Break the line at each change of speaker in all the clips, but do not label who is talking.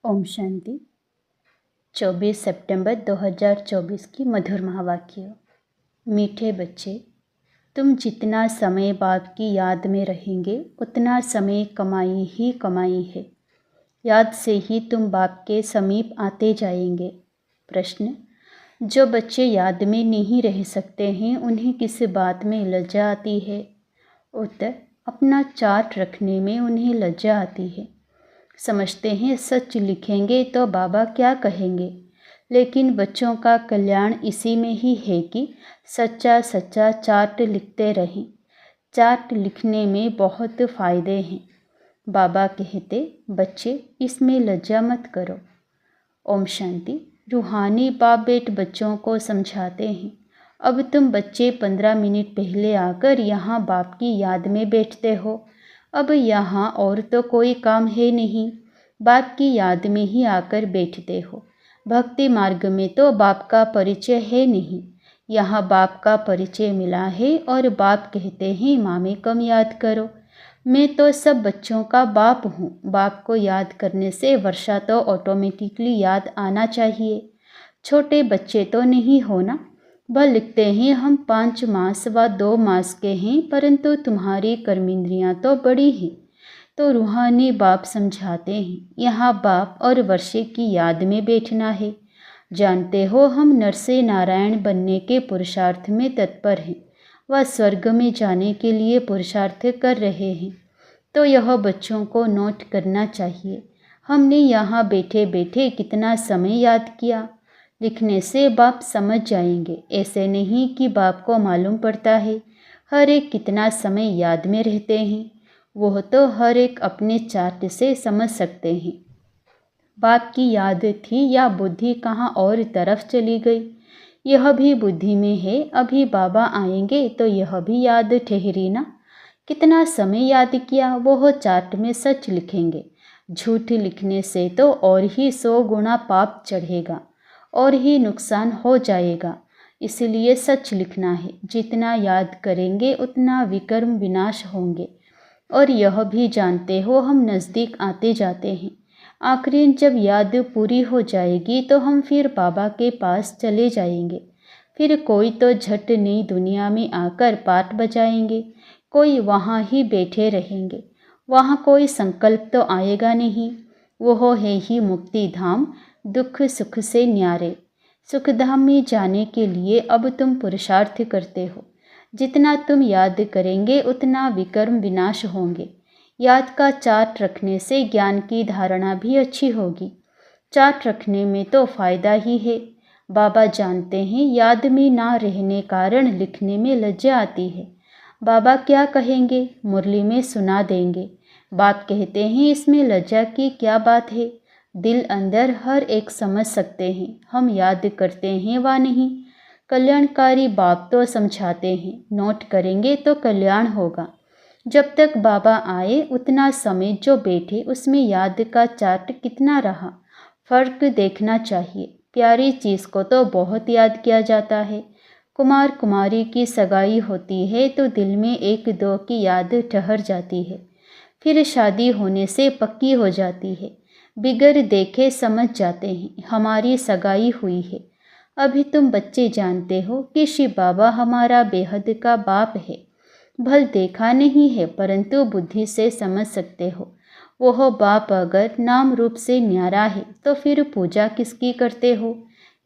ओम शांति। 24 सितंबर 2024 की मधुर महावाक्य। मीठे बच्चे, तुम जितना समय बाप की याद में रहेंगे उतना समय कमाई ही कमाई है। याद से ही तुम बाप के समीप आते जाएंगे। प्रश्न: जो बच्चे याद में नहीं रह सकते हैं उन्हें किस बात में लज्जा आती है? उत्तर: अपना चार्ट रखने में उन्हें लज्जा आती है। समझते हैं सच लिखेंगे तो बाबा क्या कहेंगे, लेकिन बच्चों का कल्याण इसी में ही है कि सच्चा सच्चा चार्ट लिखते रहें। चार्ट लिखने में बहुत फ़ायदे हैं। बाबा कहते, बच्चे इसमें लज्जा मत करो। ओम शांति। रूहानी बाप बेट बच्चों को समझाते हैं, अब तुम बच्चे 15 मिनट पहले आकर यहाँ बाप की याद में बैठते हो। अब यहाँ और तो कोई काम है नहीं, बाप की याद में ही आकर बैठते हो। भक्ति मार्ग में तो बाप का परिचय है नहीं, यहाँ बाप का परिचय मिला है और बाप कहते हैं मामे कम याद करो। मैं तो सब बच्चों का बाप हूँ। बाप को याद करने से वर्षा तो ऑटोमेटिकली याद आना चाहिए। छोटे बच्चे तो नहीं हो ना। वह लिखते हैं हम 5 मास व 2 मास के हैं, परंतु तुम्हारी कर्मेंद्रियाँ तो बड़ी हैं। तो रूहानी बाप समझाते हैं, यहाँ बाप और वर्षे की याद में बैठना है। जानते हो हम नर से नारायण बनने के पुरुषार्थ में तत्पर हैं, वह स्वर्ग में जाने के लिए पुरुषार्थ कर रहे हैं। तो यह बच्चों को नोट करना चाहिए। हमने यहाँ बैठे बैठे कितना समय याद किया। लिखने से बाप समझ जाएंगे। ऐसे नहीं कि बाप को मालूम पड़ता है हर एक कितना समय याद में रहते हैं। वह तो हर एक अपने चार्ट से समझ सकते हैं। बाप की याद थी या बुद्धि कहाँ और तरफ चली गई, यह भी बुद्धि में है। अभी बाबा आएंगे तो यह भी याद ठहरी ना। कितना समय याद किया वह चार्ट में सच लिखेंगे। झूठ लिखने से तो और ही 100 गुना पाप चढ़ेगा और ही नुकसान हो जाएगा। इसलिए सच लिखना है। जितना याद करेंगे उतना विकर्म विनाश होंगे। और यह भी जानते हो हम नज़दीक आते जाते हैं। आखिरी जब याद पूरी हो जाएगी तो हम फिर बाबा के पास चले जाएंगे। फिर कोई तो झट नई दुनिया में आकर पाठ बजाएंगे, कोई वहाँ ही बैठे रहेंगे। वहाँ कोई संकल्प तो आएगा नहीं। वह है ही मुक्ति धाम, दुख सुख से न्यारे। सुखधाम में जाने के लिए अब तुम पुरुषार्थ करते हो। जितना तुम याद करेंगे उतना विकर्म विनाश होंगे। याद का चार्ट रखने से ज्ञान की धारणा भी अच्छी होगी। चार्ट रखने में तो फ़ायदा ही है। बाबा जानते हैं याद में ना रहने कारण लिखने में लज्जा आती है। बाबा क्या कहेंगे मुरली में सुना देंगे। बाप कहते हैं इसमें लज्जा की क्या बात है। दिल अंदर हर एक समझ सकते हैं हम याद करते हैं व नहीं। कल्याणकारी बाप तो समझाते हैं, नोट करेंगे तो कल्याण होगा। जब तक बाबा आए उतना समय जो बैठे उसमें याद का चार्ट कितना रहा, फ़र्क देखना चाहिए। प्यारी चीज़ को तो बहुत याद किया जाता है। कुमार कुमारी की सगाई होती है तो दिल में 1-2 की याद ठहर जाती है, फिर शादी होने से पक्की हो जाती है। बिगर देखे समझ जाते हैं हमारी सगाई हुई है। अभी तुम बच्चे जानते हो कि शिव बाबा हमारा बेहद का बाप है। भल देखा नहीं है परंतु बुद्धि से समझ सकते हो। वह बाप अगर नाम रूप से न्यारा है तो फिर पूजा किसकी करते हो,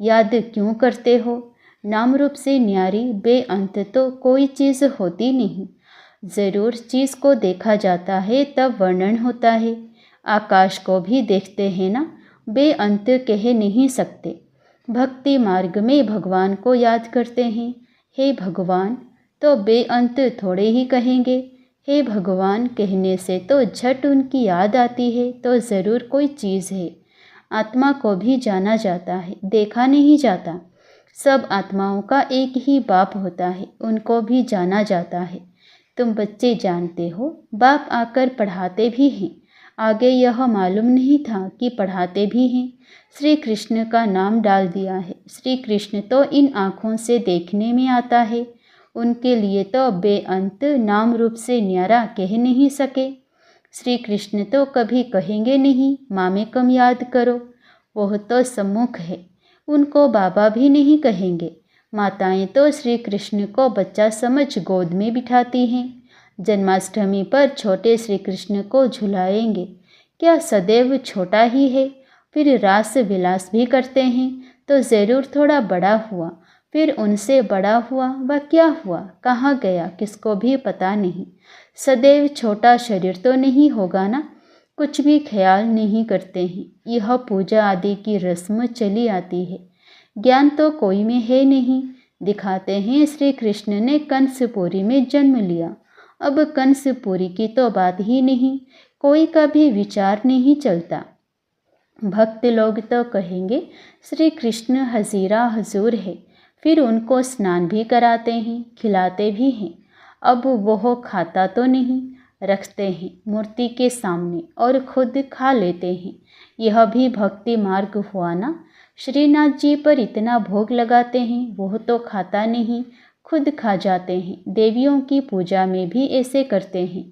याद क्यों करते हो? नाम रूप से न्यारी बेअंत तो कोई चीज़ होती नहीं। ज़रूर चीज़ को देखा जाता है तब वर्णन होता है। आकाश को भी देखते हैं ना, बेअंत कह नहीं सकते। भक्ति मार्ग में भगवान को याद करते हैं, हे भगवान, तो बेअंत थोड़े ही कहेंगे। हे भगवान कहने से तो झट उनकी याद आती है, तो ज़रूर कोई चीज़ है। आत्मा को भी जाना जाता है, देखा नहीं जाता। सब आत्माओं का एक ही बाप होता है, उनको भी जाना जाता है। तुम बच्चे जानते हो बाप आकर पढ़ाते भी हैं। आगे यह मालूम नहीं था कि पढ़ाते भी हैं। श्री कृष्ण का नाम डाल दिया है। श्री कृष्ण तो इन आँखों से देखने में आता है। उनके लिए तो बेअंत नाम रूप से न्यारा कह नहीं सके। श्री कृष्ण तो कभी कहेंगे नहीं माँ में कम याद करो, वह तो सम्मुख है, उनको बाबा भी नहीं कहेंगे। माताएं तो श्री कृष्ण को बच्चा समझ गोद में बिठाती हैं। जन्माष्टमी पर छोटे श्री कृष्ण को झुलाएंगे, क्या सदैव छोटा ही है? फिर रास विलास भी करते हैं तो ज़रूर थोड़ा बड़ा हुआ, फिर उनसे बड़ा हुआ, वह क्या हुआ, कहाँ गया, किसको भी पता नहीं। सदैव छोटा शरीर तो नहीं होगा ना, कुछ भी ख्याल नहीं करते हैं। यह पूजा आदि की रस्म चली आती है, ज्ञान तो कोई में है नहीं। दिखाते हैं श्री कृष्ण ने कंसपुरी में जन्म लिया, अब कंसपुरी की तो बात ही नहीं, कोई का भी विचार नहीं चलता। भक्त लोग तो कहेंगे श्री कृष्ण हजीरा हजूर है, फिर उनको स्नान भी कराते हैं, खिलाते भी हैं। अब वह खाता तो नहीं, रखते हैं मूर्ति के सामने और खुद खा लेते हैं। यह भी भक्ति मार्ग हुआ ना। श्रीनाथ जी पर इतना भोग लगाते हैं, वह तो खाता नहीं, खुद खा जाते हैं। देवियों की पूजा में भी ऐसे करते हैं,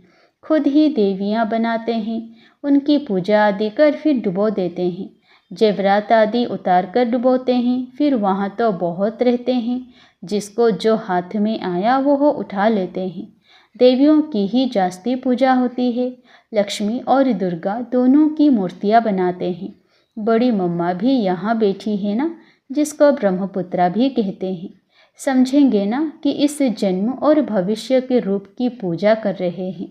खुद ही देवियाँ बनाते हैं, उनकी पूजा आदि कर फिर डुबो देते हैं। जेवरात आदि उतार कर डुबोते हैं, फिर वहाँ तो बहुत रहते हैं, जिसको जो हाथ में आया वो उठा लेते हैं। देवियों की ही जास्ती पूजा होती है। लक्ष्मी और दुर्गा दोनों की मूर्तियाँ बनाते हैं। बड़ी मम्मा भी यहाँ बैठी है ना, जिसको ब्रह्मपुत्रा भी कहते हैं। समझेंगे ना कि इस जन्म और भविष्य के रूप की पूजा कर रहे हैं।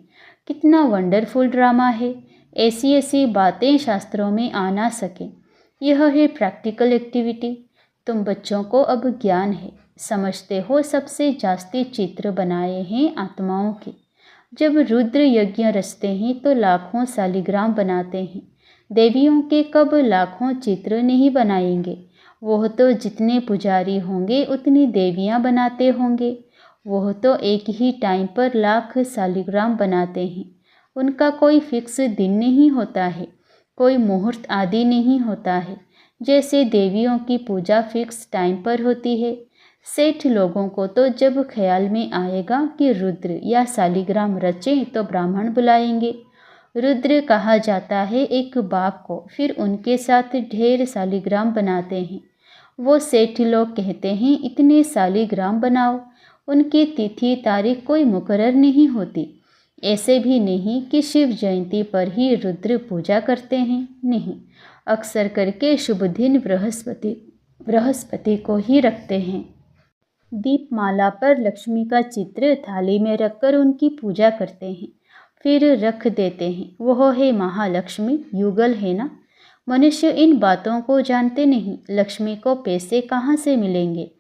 कितना वंडरफुल ड्रामा है। ऐसी ऐसी बातें शास्त्रों में आ ना सके। यह है प्रैक्टिकल एक्टिविटी। तुम बच्चों को अब ज्ञान है, समझते हो सबसे जास्ती चित्र बनाए हैं आत्माओं के। जब रुद्र यज्ञ रचते हैं तो लाखों शालिग्राम बनाते हैं। देवियों के कब लाखों चित्र नहीं बनाएंगे। वह तो जितने पुजारी होंगे उतनी देवियां बनाते होंगे। वह तो एक ही टाइम पर लाख शालिग्राम बनाते हैं। उनका कोई फिक्स दिन नहीं होता है, कोई मुहूर्त आदि नहीं होता है, जैसे देवियों की पूजा फिक्स टाइम पर होती है। सेठ लोगों को तो जब ख्याल में आएगा कि रुद्र या शालिग्राम रचें तो ब्राह्मण बुलाएंगे। रुद्र कहा जाता है एक बाप को, फिर उनके साथ ढेर शालिग्राम बनाते हैं। वो सेठ लोग कहते हैं इतने शालिग्राम बनाओ। उनकी तिथि तारीख कोई मुकर्रर नहीं होती। ऐसे भी नहीं कि शिव जयंती पर ही रुद्र पूजा करते हैं, नहीं, अक्सर करके शुभ दिन बृहस्पति को ही रखते हैं। दीपमाला पर लक्ष्मी का चित्र थाली में रखकर उनकी पूजा करते हैं, फिर रख देते हैं। वह है महालक्ष्मी, युगल है ना। मनुष्य इन बातों को जानते नहीं। लक्ष्मी को पैसे कहाँ से मिलेंगे,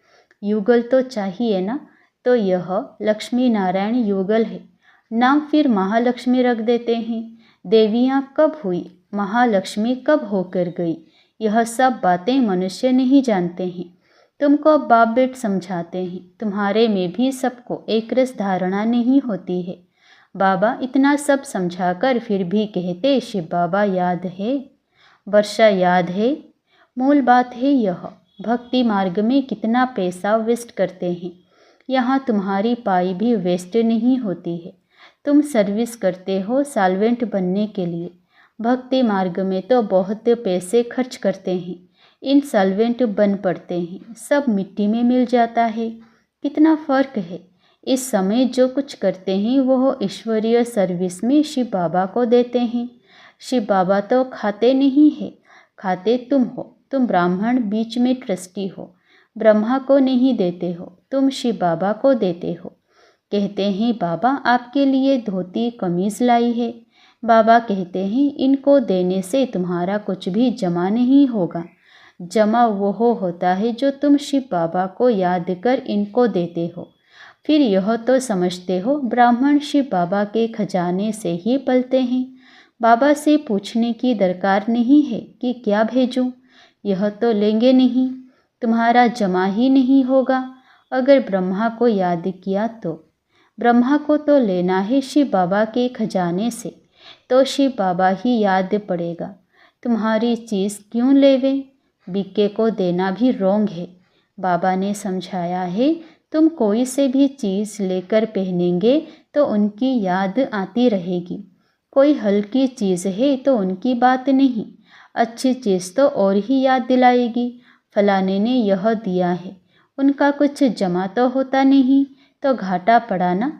युगल तो चाहिए ना। तो यह लक्ष्मी नारायण युगल है, नाम फिर महालक्ष्मी रख देते हैं। देवियाँ कब हुई, महालक्ष्मी कब होकर गई, यह सब बातें मनुष्य नहीं जानते हैं। तुमको बाप बेट समझाते हैं, तुम्हारे में भी सबको एक रस धारणा नहीं होती है। बाबा इतना सब समझाकर फिर भी कहते शिव बाबा याद है, वर्षा याद है। मूल बात है यह, भक्ति मार्ग में कितना पैसा वेस्ट करते हैं। यहाँ तुम्हारी पाई भी वेस्ट नहीं होती है। तुम सर्विस करते हो साल्वेंट बनने के लिए। भक्ति मार्ग में तो बहुत पैसे खर्च करते हैं, इन साल्वेंट बन पड़ते हैं, सब मिट्टी में मिल जाता है। कितना फ़र्क है। इस समय जो कुछ करते हैं वह ईश्वरीय सर्विस में शिव बाबा को देते हैं। शिव बाबा तो खाते नहीं है, खाते तुम हो। तुम ब्राह्मण बीच में ट्रस्टी हो, ब्रह्मा को नहीं देते हो, तुम शिव बाबा को देते हो। कहते हैं बाबा आपके लिए धोती कमीज़ लाई है। बाबा कहते हैं इनको देने से तुम्हारा कुछ भी जमा नहीं होगा। जमा वह होता है जो तुम शिव बाबा को याद कर इनको देते हो। फिर यह तो समझते हो ब्राह्मण शिव बाबा के खजाने से ही पलते हैं। बाबा से पूछने की दरकार नहीं है कि क्या भेजूं, यह तो लेंगे नहीं, तुम्हारा जमा ही नहीं होगा। अगर ब्रह्मा को याद किया तो ब्रह्मा को तो लेना है शिव बाबा के खजाने से, तो शिव बाबा ही याद पड़ेगा। तुम्हारी चीज़ क्यों लेवें, बिक्के को देना भी रोंग है। बाबा ने समझाया है तुम कोई से भी चीज़ लेकर पहनेंगे तो उनकी याद आती रहेगी। कोई हल्की चीज़ है तो उनकी बात नहीं, अच्छी चीज़ तो और ही याद दिलाएगी। फलाने ने यह दिया है, उनका कुछ जमा तो होता नहीं, तो घाटा पड़ा ना।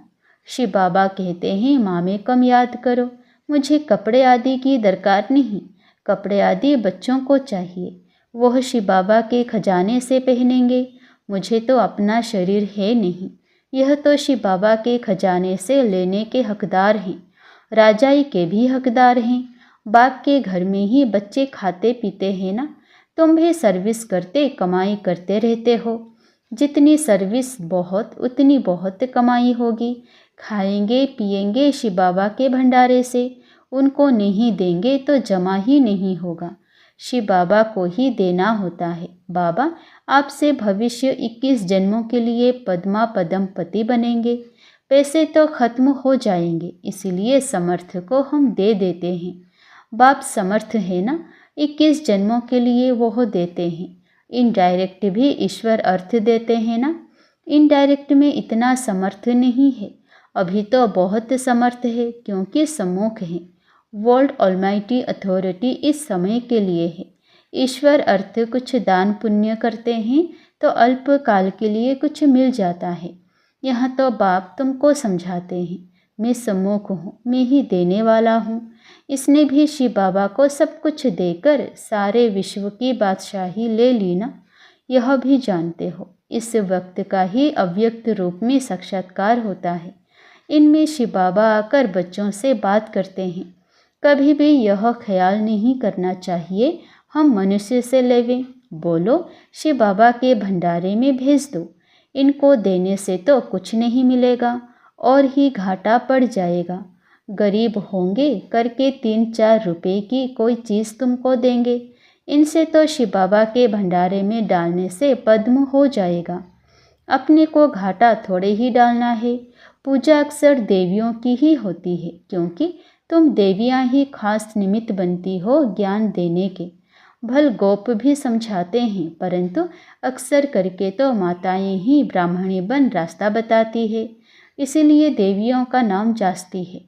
शिव बाबा कहते हैं मामे कम याद करो, मुझे कपड़े आदि की दरकार नहीं, कपड़े आदि बच्चों को चाहिए, वह शिव बाबा के खजाने से पहनेंगे, मुझे तो अपना शरीर है नहीं, यह तो शिव बाबा के खजाने से लेने के हकदार हैं, राजाई के भी हकदार हैं। बाप के घर में ही बच्चे खाते पीते हैं ना, तुम भी सर्विस करते कमाई करते रहते हो, जितनी सर्विस बहुत उतनी बहुत कमाई होगी। खाएंगे पिएंगे शिव बाबा के भंडारे से, उनको नहीं देंगे तो जमा ही नहीं होगा, शिव बाबा को ही देना होता है। बाबा आपसे भविष्य 21 जन्मों के लिए पद्मा पदम पति बनेंगे, पैसे तो खत्म हो जाएंगे, इसीलिए समर्थ को हम दे देते हैं। बाप समर्थ है ना, 21 जन्मों के लिए वह देते हैं। इनडायरेक्ट भी ईश्वर अर्थ देते हैं ना, इनडायरेक्ट में इतना समर्थ नहीं है, अभी तो बहुत समर्थ है क्योंकि सम्मुख है। वर्ल्ड ऑलमाइटी अथॉरिटी इस समय के लिए है। ईश्वर अर्थ कुछ दान पुण्य करते हैं तो अल्प काल के लिए कुछ मिल जाता है। यहाँ तो बाप तुमको समझाते हैं, मैं सम्मुख हूँ, मैं ही देने वाला हूँ। इसने भी शिव बाबा को सब कुछ देकर सारे विश्व की बादशाही ले ली ना, यह भी जानते हो। इस वक्त का ही अव्यक्त रूप में साक्षात्कार होता है। इनमें शिव बाबा आकर बच्चों से बात करते हैं। कभी भी यह ख्याल नहीं करना चाहिए हम मनुष्य से लेवें, बोलो शिव बाबा के भंडारे में भेज दो, इनको देने से तो कुछ नहीं मिलेगा और ही घाटा पड़ जाएगा। गरीब होंगे करके 3-4 रुपए की कोई चीज़ तुमको देंगे, इनसे तो शिव बाबा के भंडारे में डालने से पद्म हो जाएगा। अपने को घाटा थोड़े ही डालना है। पूजा अक्सर देवियों की ही होती है, क्योंकि तुम देवियां ही खास निमित्त बनती हो ज्ञान देने के। भल गोप भी समझाते हैं, परंतु अक्सर करके तो माताएं ही ब्राह्मणी बन रास्ता बताती है, इसीलिए देवियों का नाम जास्ती है।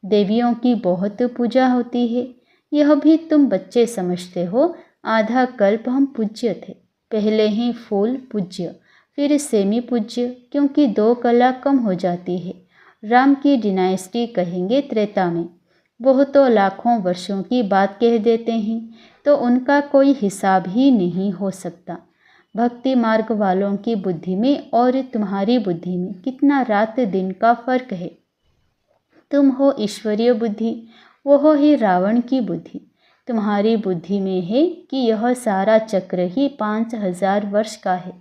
देवियों की बहुत पूजा होती है, यह भी तुम बच्चे समझते हो। आधा कल्प हम पूज्य थे, पहले ही फूल पूज्य, फिर सेमी पूज्य, क्योंकि 2 कला कम हो जाती है। राम की डिनाइस्टी कहेंगे त्रेता में, वह तो लाखों वर्षों की बात कह देते हैं, तो उनका कोई हिसाब ही नहीं हो सकता। भक्ति मार्ग वालों की बुद्धि में और तुम्हारी बुद्धि में कितना रात दिन का फर्क है। तुम हो ईश्वरीय बुद्धि, वह है रावण की बुद्धि। तुम्हारी बुद्धि में है कि यह सारा चक्र ही 5000 वर्ष का है,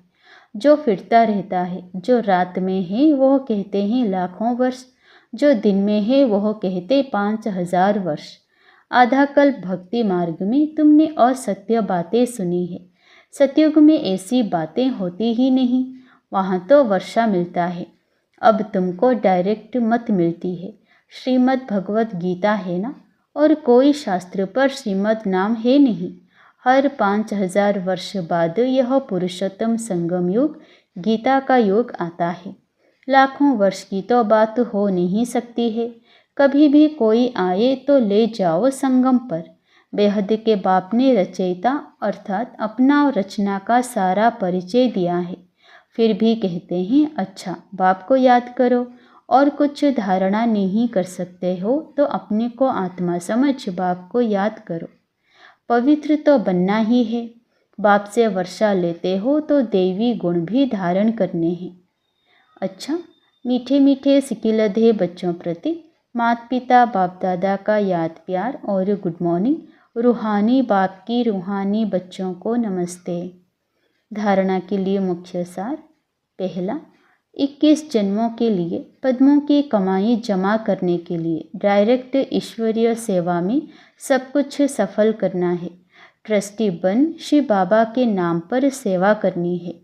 जो फिरता रहता है। जो रात में है वह कहते हैं लाखों वर्ष, जो दिन में है वह कहते 5000 वर्ष। आधा कल्प भक्ति मार्ग में तुमने असत्य बातें सुनी है। सतयुग में ऐसी बातें होती ही नहीं, वहाँ तो वर्षा मिलता है। अब तुमको डायरेक्ट मत मिलती है। श्रीमद् भगवत गीता है ना, और कोई शास्त्र पर श्रीमद् नाम है नहीं। हर 5000 वर्ष बाद यह पुरुषोत्तम संगम युग गीता का युग आता है। लाखों वर्ष की तो बात हो नहीं सकती है। कभी भी कोई आए तो ले जाओ संगम पर। बेहद के बाप ने रचयिता अर्थात अपना रचना का सारा परिचय दिया है, फिर भी कहते हैं अच्छा बाप को याद करो, और कुछ धारणा नहीं कर सकते हो तो अपने को आत्मा समझ बाप को याद करो। पवित्र तो बनना ही है। बाप से वर्षा लेते हो तो देवी गुण भी धारण करने हैं। अच्छा, मीठे मीठे सिकिलधे बच्चों प्रति माता पिता बाप दादा का याद प्यार और गुड मॉर्निंग। रूहानी बाप की रूहानी बच्चों को नमस्ते। धारणा के लिए मुख्य सार। पहला, 21 जन्मों के लिए पद्मों की कमाई जमा करने के लिए डायरेक्ट ईश्वरीय सेवा में सब कुछ सफल करना है। ट्रस्टी बन शिव बाबा के नाम पर सेवा करनी है।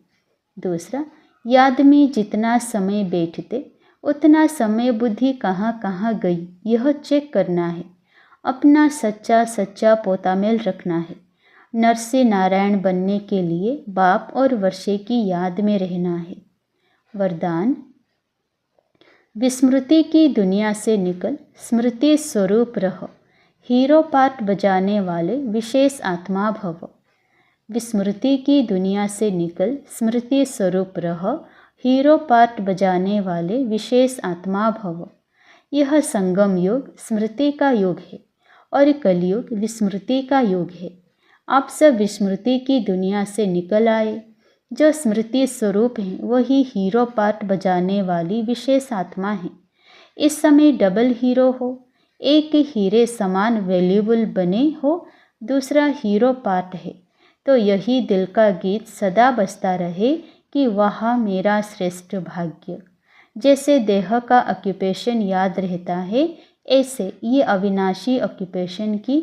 दूसरा, याद में जितना समय बैठते उतना समय बुद्धि कहाँ कहाँ गई यह चेक करना है। अपना सच्चा सच्चा पोतामेल रखना है। नर से नारायण बनने के लिए बाप और वर्षे की याद में रहना है। वरदान। विस्मृति की दुनिया से निकल स्मृति स्वरूप रह, हीरो पार्ट बजाने वाले विशेष आत्मा भव। विस्मृति की दुनिया से निकल स्मृति स्वरूप रह, हीरो पार्ट बजाने वाले विशेष आत्मा भव। यह संगम योग स्मृति का योग है और कलयुग विस्मृति का योग है। आप सब विस्मृति की दुनिया से निकल आए। जो स्मृति स्वरूप हैं वही हीरो पार्ट बजाने वाली विशेष आत्मा है। इस समय डबल हीरो हो, एक हीरे समान वैल्यूबल बने हो, दूसरा हीरो पार्ट है। तो यही दिल का गीत सदा बजता रहे कि वाह मेरा श्रेष्ठ भाग्य। जैसे देह का ऑक्यूपेशन याद रहता है, ऐसे ये अविनाशी ऑक्यूपेशन की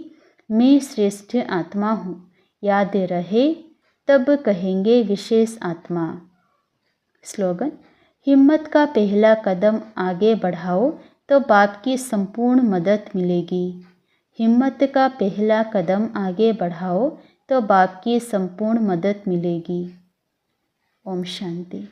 मैं श्रेष्ठ आत्मा हूँ याद रहे, तब कहेंगे विशेष आत्मा। स्लोगन: हिम्मत का पहला कदम आगे बढ़ाओ तो बाप की संपूर्ण मदद मिलेगी। हिम्मत का पहला कदम आगे बढ़ाओ तो बाप की संपूर्ण मदद मिलेगी। ओम शांति।